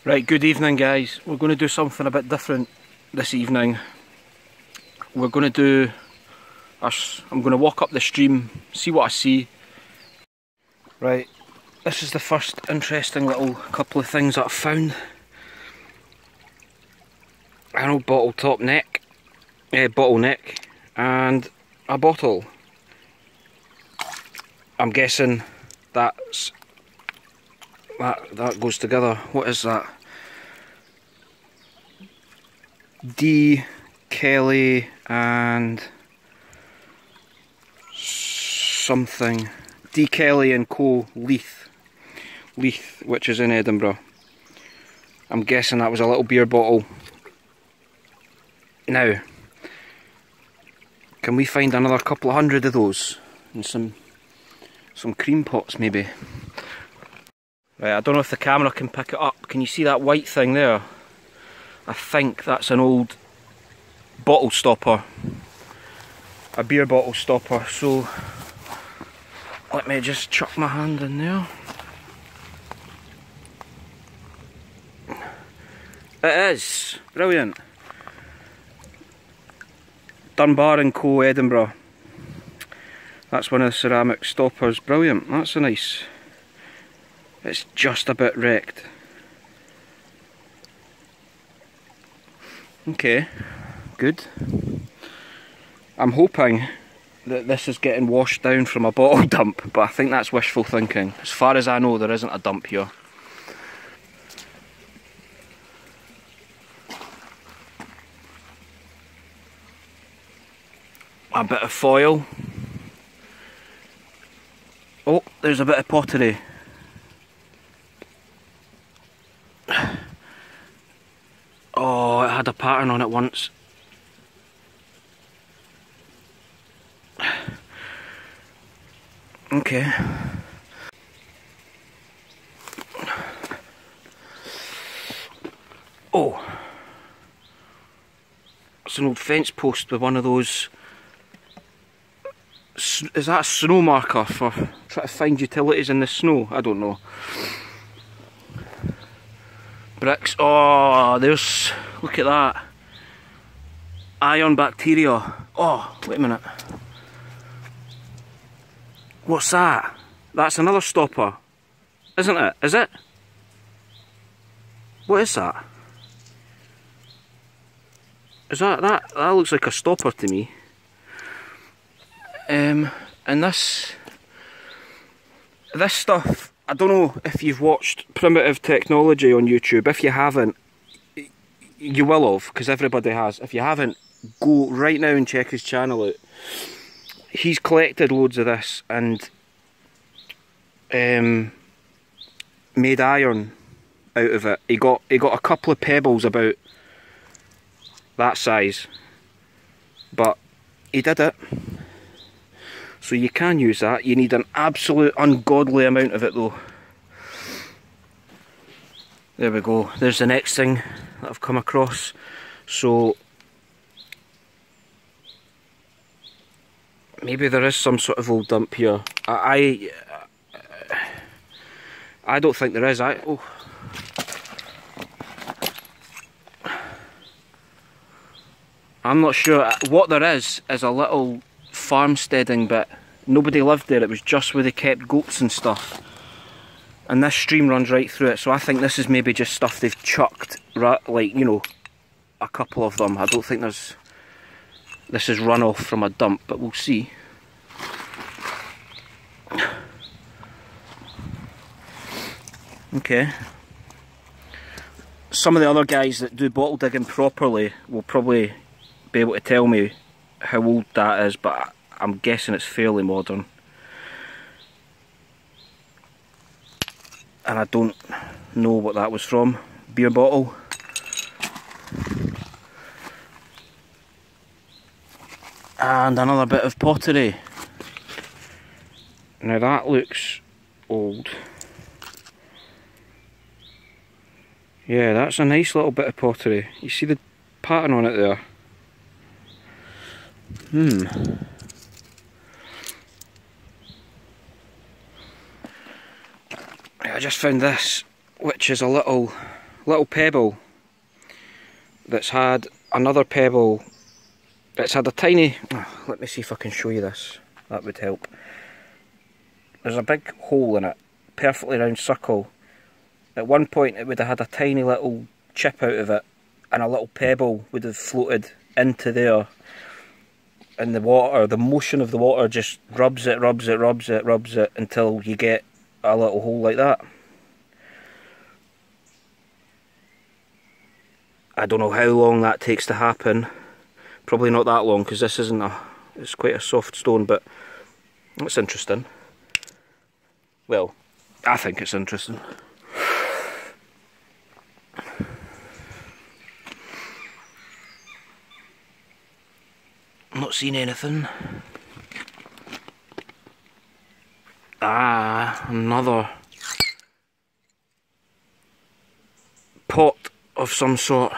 Right, good evening guys. We're going to do something a bit different this evening. We're going to do, I'm going to walk up the stream, see what I see. Right, this is the first interesting little couple of things that I've found. An old bottle top neck, bottleneck, and a bottle. I'm guessing that's that goes together. What is that? D. Kelly and something. D. Kelly and Co. Leith, which is in Edinburgh. I'm guessing that was a little beer bottle. Now, can we find another couple of hundred of those? And some cream pots maybe. Right, I don't know if the camera can pick it up. Can you see that white thing there? I think that's an old bottle stopper. A beer bottle stopper. So, let me just chuck my hand in there. It is. Brilliant. Dunbar and Co. Edinburgh. That's one of the ceramic stoppers. Brilliant. That's a nice... It's just a bit wrecked. Okay, good. I'm hoping that this is getting washed down from a bottle dump, but I think that's wishful thinking. As far as I know, there isn't a dump here. A bit of foil. Oh, there's a bit of pottery. Oh, it had a pattern on it once. Okay. Oh. It's an old fence post with one of those... Is that a snow marker for trying to find utilities in the snow? I don't know. Bricks. Oh, there's... Look at that. Iron bacteria. Oh, wait a minute. What's that? That's another stopper. Isn't it? Is it? What is that? Is that... That looks like a stopper to me. And this stuff... I don't know if you've watched Primitive Technology on YouTube. If you haven't, you will have, because everybody has. If you haven't, go right now and check his channel out. He's collected loads of this and made iron out of it. He got a couple of pebbles about that size, but he did it. So you can use that. You need an absolute ungodly amount of it though. There we go. There's the next thing that I've come across. So maybe there is some sort of old dump here. I don't think there is. I'm not sure. What there is a little farmsteading bit. Nobody lived there, it was just where they kept goats and stuff. And this stream runs right through it, so I think this is maybe just stuff they've chucked, like, you know, a couple of them. I don't think this is runoff from a dump, but we'll see. Okay. Some of the other guys that do bottle digging properly will probably be able to tell me how old that is, but I'm guessing it's fairly modern. And I don't know what that was from. Beer bottle. And another bit of pottery. Now that looks old. Yeah, that's a nice little bit of pottery. You see the pattern on it there? I just found this, which is a little little pebble that's had another pebble. It's had a tiny... Oh, let me see if I can show you this. That would help. There's a big hole in it, perfectly round circle. At one point it would have had a tiny little chip out of it, and a little pebble would have floated into there. And the water, the motion of the water just rubs it until you get a little hole like that. I don't know how long that takes to happen. Probably not that long, because this isn't a... It's quite a soft stone, but it's interesting. Well, I think it's interesting. I'm not seeing anything. Ah, another pot of some sort.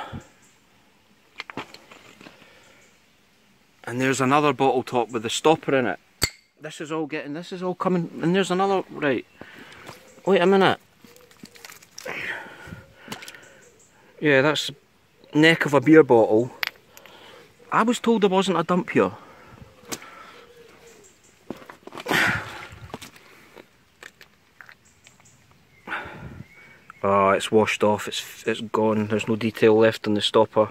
And there's another bottle top with the stopper in it. This is all coming, and there's another, right. Wait a minute. Yeah, that's the neck of a beer bottle. I was told there wasn't a dump here. Oh, it's washed off, it's gone, there's no detail left on the stopper.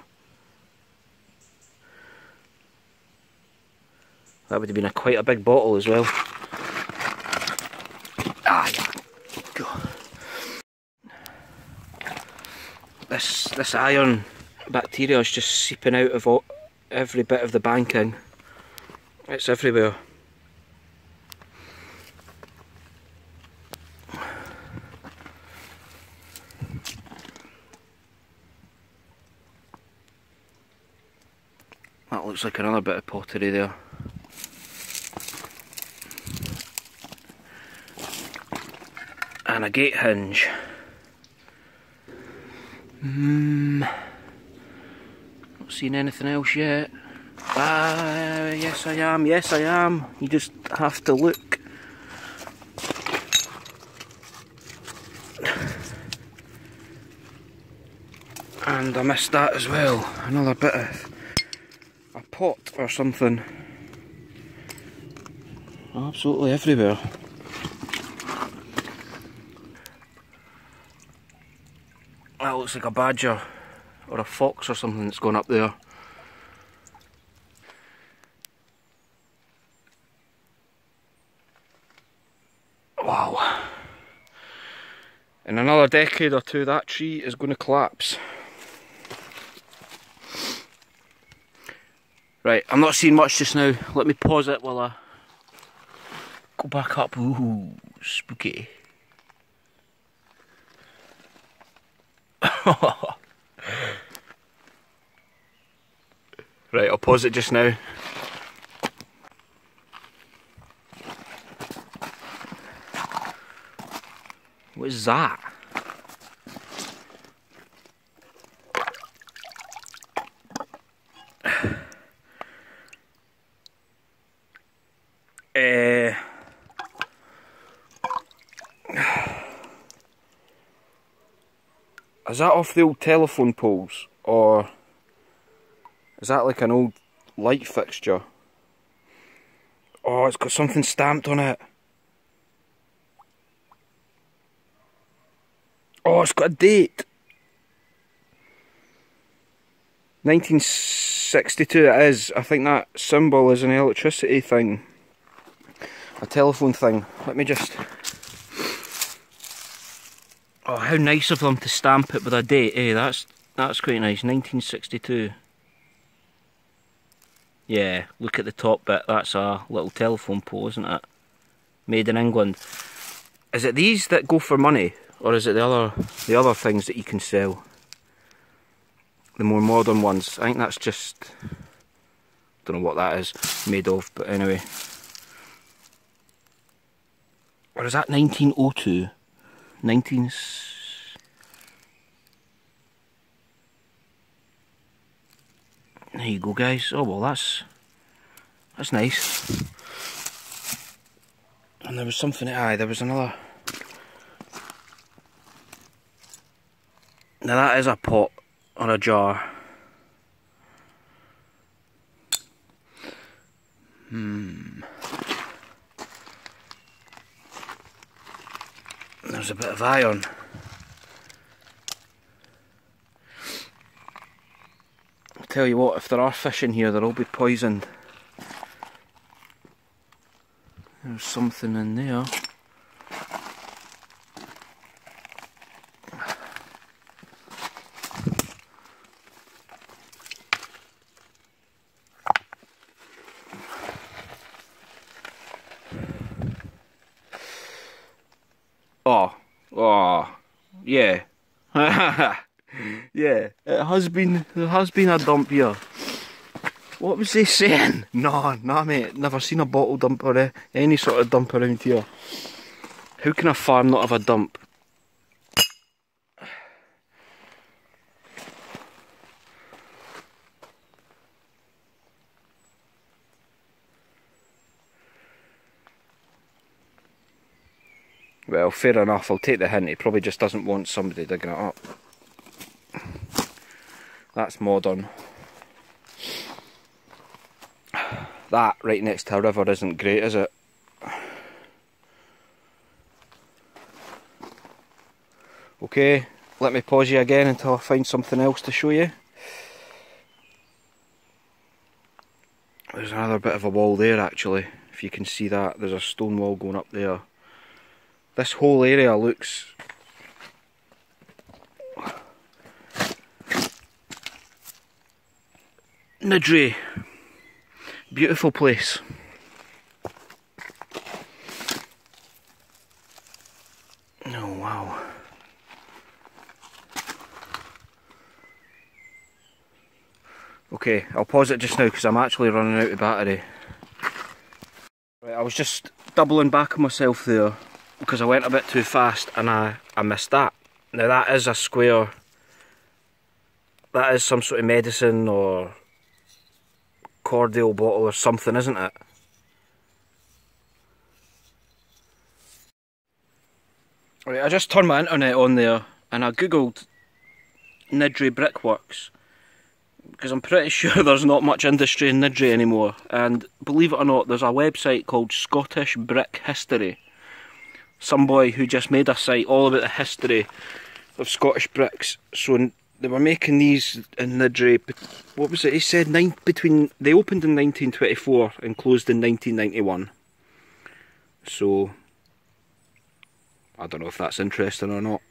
That would have been quite a big bottle as well. Ah, yeah. Go. This iron bacteria is just seeping out of every bit of the banking. It's everywhere. That looks like another bit of pottery there. And a gate hinge. Not seen anything else yet. Yes I am, yes I am. You just have to look. And I missed that as well. Another bit of a pot or something. Absolutely everywhere. That looks like a badger or a fox or something that's gone up there. Wow. In another decade or two, that tree is going to collapse. Right, I'm not seeing much just now. Let me pause it while I go back up. Ooh, spooky. Right, I'll pause it just now. What is that? Is that off the old telephone poles, or is that like an old light fixture? Oh, it's got something stamped on it. Oh, it's got a date. 1962 it is. I think that symbol is an electricity thing. A telephone thing. Let me just... Oh, how nice of them to stamp it with a date, eh? That's quite nice. 1962. Yeah, look at the top bit. That's a little telephone pole, isn't it? Made in England. Is it these that go for money, or is it the other things that you can sell? The more modern ones. I think that's just... don't know what that is made of, but anyway. Or is that 1902? There you go, guys. Oh well, that's nice. And there was something. Aye, there was another. Now that is a pot or a jar. There's a bit of iron. I'll tell you what, if there are fish in here, they'll all be poisoned. There's something in there. Oh, yeah. Yeah, there has been a dump here. What was he saying? Nah mate, never seen a bottle dump or any sort of dump around here. How can a farm not have a dump? Well, fair enough, I'll take the hint, he probably just doesn't want somebody digging it up. That's modern. That right next to a river isn't great, is it? Okay, let me pause you again until I find something else to show you. There's another bit of a wall there actually, if you can see that. There's a stone wall going up there. This whole area looks Nidri. Beautiful place. Oh wow. Okay, I'll pause it just now because I'm actually running out of battery. Right, I was just doubling back on myself there because I went a bit too fast and I missed that. Now that is a square, that is some sort of medicine or cordial bottle or something, isn't it? Right, I just turned my internet on there and I googled Nidri brickworks because I'm pretty sure there's not much industry in Nidri anymore, and believe it or not there's a website called Scottish Brick History. Some boy who just made a site all about the history of Scottish bricks. So they were making these in Nidri, what was it he said, they opened in 1924 and closed in 1991. So I don't know if that's interesting or not.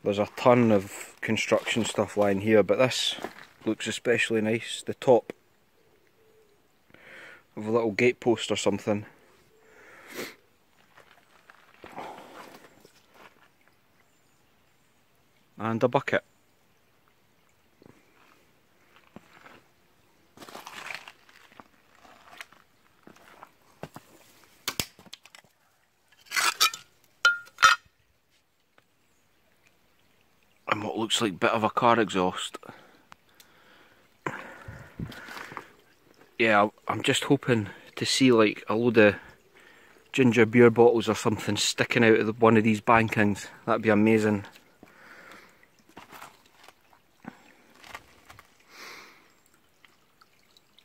There's a ton of construction stuff lying here, but this looks especially nice. The top of a little gatepost or something. And a bucket. And what looks like a bit of a car exhaust. Yeah, I'm just hoping to see like a load of ginger beer bottles or something sticking out of one of these bankings. That'd be amazing.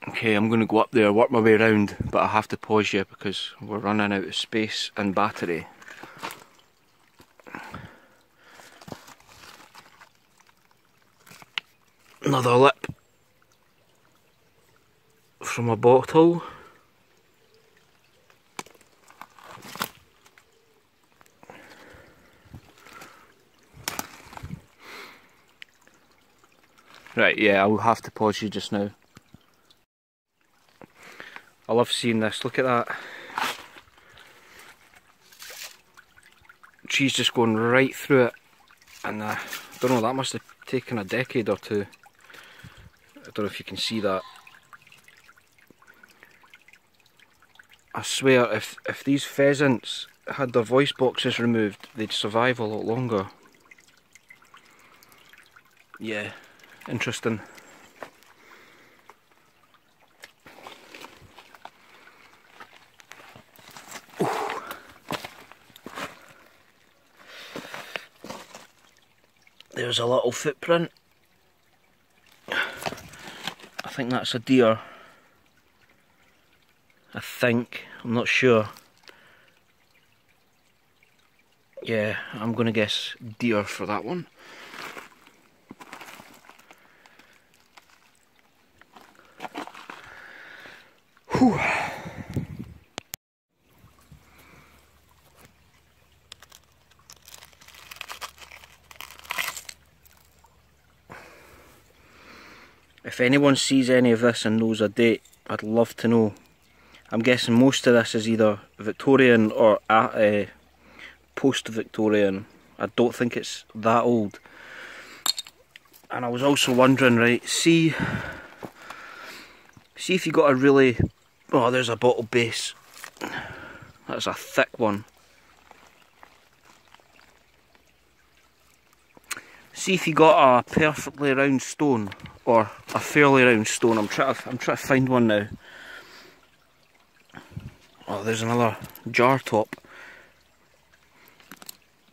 Okay, I'm going to go up there, work my way around, but I have to pause you because we're running out of space and battery. Another lip from a bottle. Right, yeah, I'll have to pause you just now. I love seeing this, look at that. Trees just going right through it, and I don't know, that must have taken a decade or two. I don't know if you can see that. I swear, if these pheasants had their voice boxes removed, they'd survive a lot longer. Yeah, interesting. There's a little footprint. I think that's a deer. I think, I'm not sure. Yeah, I'm gonna guess deer for that one. Whew. If anyone sees any of this and knows a date, I'd love to know. I'm guessing most of this is either Victorian or post-Victorian. I don't think it's that old. And I was also wondering, right, see if you got a really... Oh, there's a bottle base. That's a thick one. See if you got a perfectly round stone, or a fairly round stone. I'm trying to find one now. Oh, there's another jar top.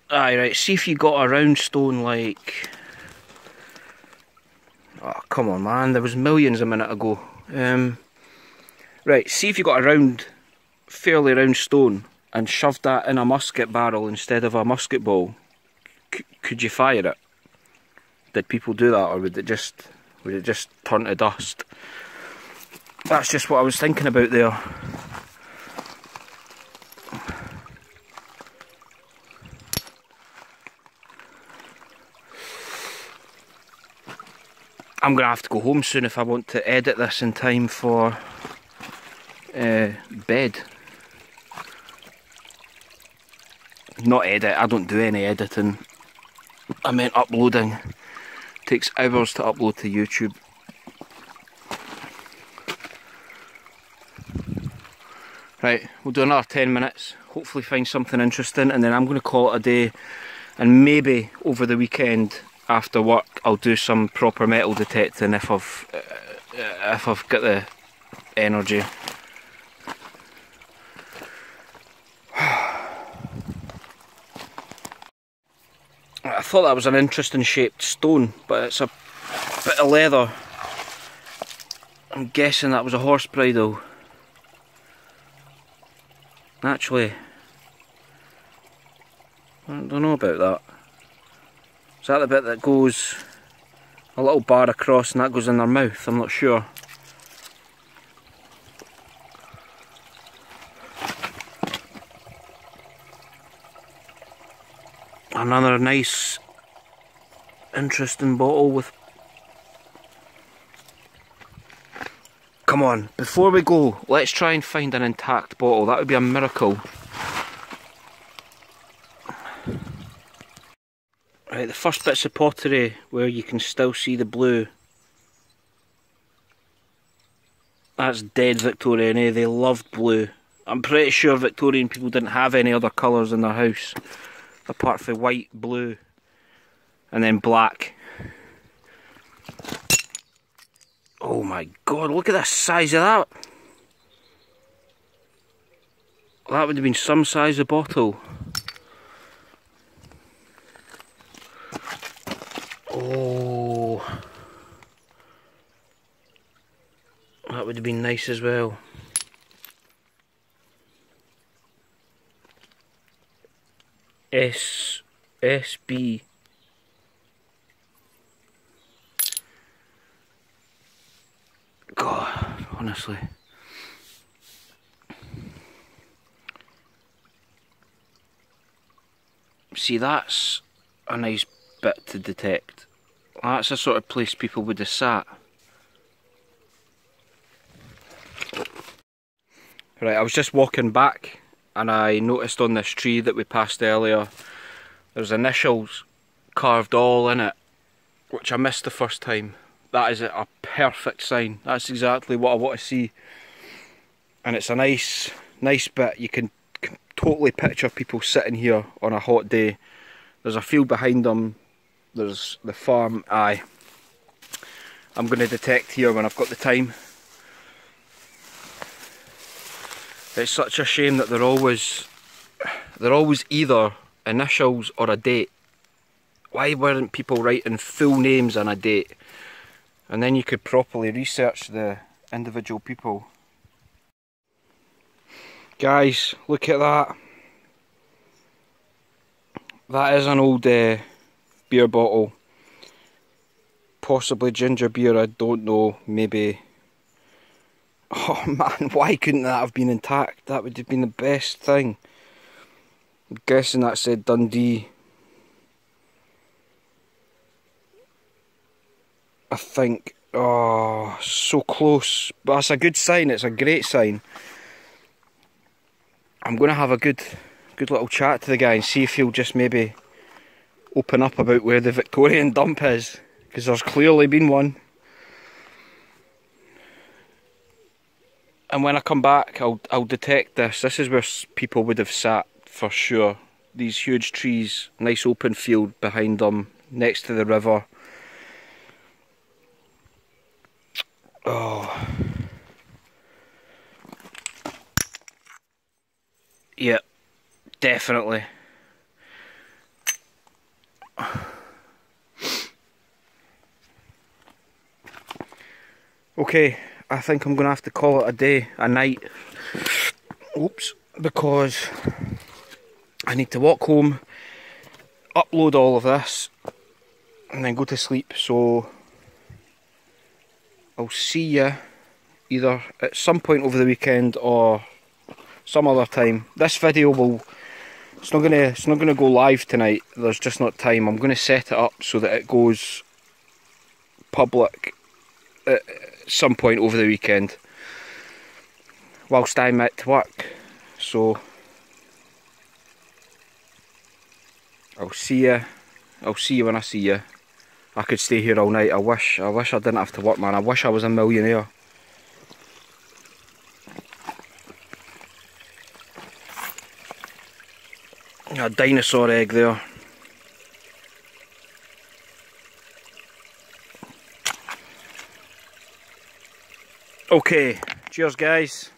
Aye, right, see if you got a round stone like... Oh, come on, man, there was millions a minute ago. Right, see if you got a round, fairly round stone and shoved that in a musket barrel instead of a musket ball. Could you fire it? Did people do that, or would it just turn to dust? That's just what I was thinking about there. I'm gonna have to go home soon if I want to edit this in time for bed. Not edit, I don't do any editing. I meant uploading. Takes hours to upload to YouTube. Right, we'll do another 10 minutes, hopefully find something interesting, and then I'm going to call it a day. And maybe over the weekend after work I'll do some proper metal detecting if I've got the energy. I thought that was an interesting shaped stone, but it's a bit of leather. I'm guessing that was a horse bridle. Actually, I don't know about that. Is that the bit that goes a little bar across and that goes in their mouth? I'm not sure. Another nice, interesting bottle with... Come on, before we go, let's try and find an intact bottle. That would be a miracle. Right, the first bits of pottery where you can still see the blue. That's dead Victorian, eh? They loved blue. I'm pretty sure Victorian people didn't have any other colours in their house, apart from white, blue, and then black. Oh my god, look at the size of that! That would have been some size of bottle. Oh, that would have been nice as well. SB. God, honestly. See, that's a nice bit to detect. That's the sort of place people would have sat. Right, I was just walking back and I noticed on this tree that we passed earlier, there's initials carved all in it, which I missed the first time. That is a perfect sign. That's exactly what I want to see. And it's a nice bit. You can totally picture people sitting here on a hot day. There's a field behind them. There's the farm. Aye. I'm going to detect here when I've got the time. It's such a shame that they're always either initials or a date Why weren't people writing full names and a date? And then you could properly research the individual people. Guys, look at that. That is an old beer bottle. Possibly ginger beer, I don't know, maybe. Oh man, why couldn't that have been intact? That would have been the best thing. I'm guessing that said Dundee. I think. Oh, so close. But that's a good sign, it's a great sign. I'm going to have a good little chat to the guy and see if he'll just maybe open up about where the Victorian dump is. Because there's clearly been one. And when I come back, I'll detect this. This is where people would have sat for sure. These huge trees, nice open field behind them, next to the river. Oh. Yep, definitely. Okay, I think I'm going to have to call it a day, a night. Oops, because I need to walk home, upload all of this, and then go to sleep. So I'll see you either at some point over the weekend or some other time. This video will, it's not gonna go live tonight. There's just not time. I'm gonna set it up so that it goes public at some point over the weekend whilst I'm at work. So I'll see you when I see you. I could stay here all night. I wish I didn't have to work, man. I wish I was a millionaire. A dinosaur egg there. Okay, cheers guys.